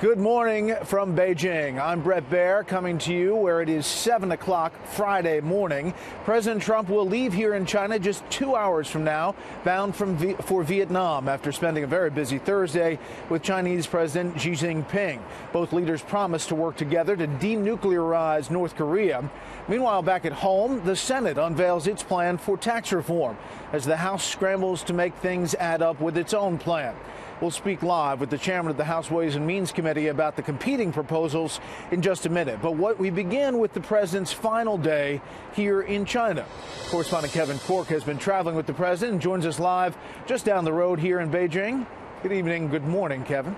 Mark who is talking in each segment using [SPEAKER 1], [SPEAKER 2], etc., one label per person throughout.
[SPEAKER 1] Good morning from Beijing. I'm Brett Baer coming to you where it is 7 o'clock Friday morning. President Trump will leave here in China just 2 hours from now, bound for Vietnam after spending a very busy Thursday with Chinese President Xi Jinping. Both leaders promised to work together to denuclearize North Korea. Meanwhile, back at home, the Senate unveils its plan for tax reform as the House scrambles to make things add up with its own plan. We'll speak live with the chairman of the House Ways and Means Committee about the competing proposals in just a minute. But we begin with the president's final day here in China. Correspondent Kevin Corke has been traveling with the president and joins us live just down the road here in Beijing. Good evening. Good morning, Kevin.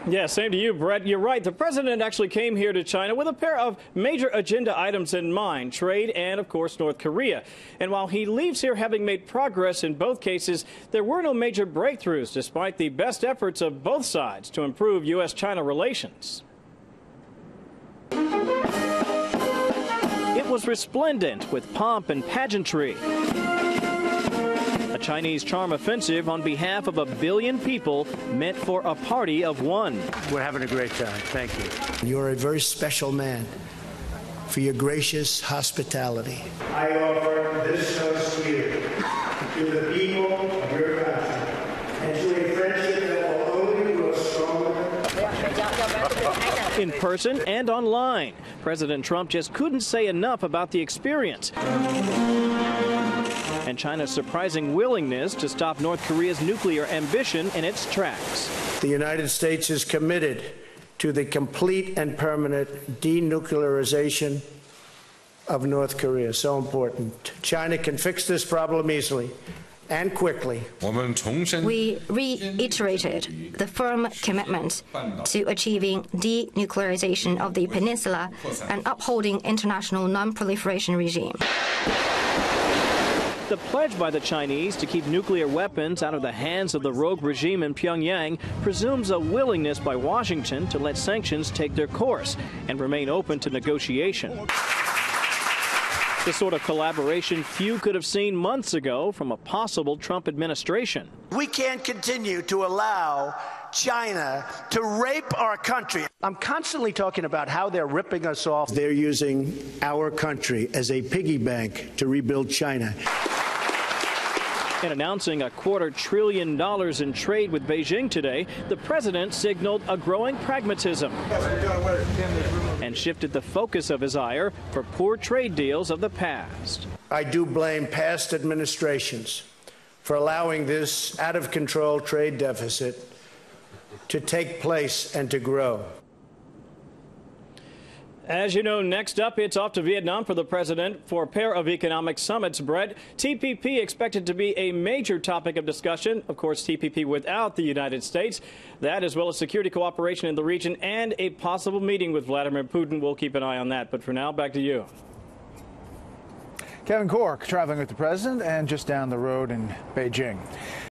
[SPEAKER 2] Yeah, same to you, Brett. You're right. The president actually came here to China with a pair of major agenda items in mind, trade and, of course, North Korea. And while he leaves here having made progress in both cases, there were no major breakthroughs, despite the best efforts of both sides to improve U.S.-China relations. It was resplendent with pomp and pageantry. A Chinese charm offensive on behalf of 1 billion people meant for a party of one.
[SPEAKER 3] We're having a great time. Thank you.
[SPEAKER 4] You're a very special man for your gracious hospitality.
[SPEAKER 5] I offer this toast here to the people of your country and to a friendship that will only grow stronger.
[SPEAKER 2] In person and online, President Trump just couldn't say enough about the experience and China's surprising willingness to stop North Korea's nuclear ambition in its tracks.
[SPEAKER 4] The United States is committed to the complete and permanent denuclearization of North Korea. So important. China can fix this problem easily and quickly.
[SPEAKER 6] We reiterated the firm commitment to achieving denuclearization of the peninsula and upholding international non-proliferation regime.
[SPEAKER 2] The pledge by the Chinese to keep nuclear weapons out of the hands of the rogue regime in Pyongyang presumes a willingness by Washington to let sanctions take their course and remain open to negotiation. The sort of collaboration few could have seen months ago from a possible Trump administration.
[SPEAKER 7] We can't continue to allow China to rape our country.
[SPEAKER 3] I'm constantly talking about how they're ripping us off.
[SPEAKER 4] They're using our country as a piggy bank to rebuild China.
[SPEAKER 2] In announcing $250 billion in trade with Beijing today, the president signaled a growing pragmatism and shifted the focus of his ire for poor trade deals of the past.
[SPEAKER 4] I do blame past administrations for allowing this out-of-control trade deficit to take place and to grow.
[SPEAKER 2] As you know, next up, it's off to Vietnam for the president for a pair of economic summits, Brett. TPP expected to be a major topic of discussion. Of course, TPP without the United States. That, as well as security cooperation in the region and a possible meeting with Vladimir Putin. We'll keep an eye on that. But for now, back to you.
[SPEAKER 1] Kevin Corke traveling with the president and just down the road in Beijing.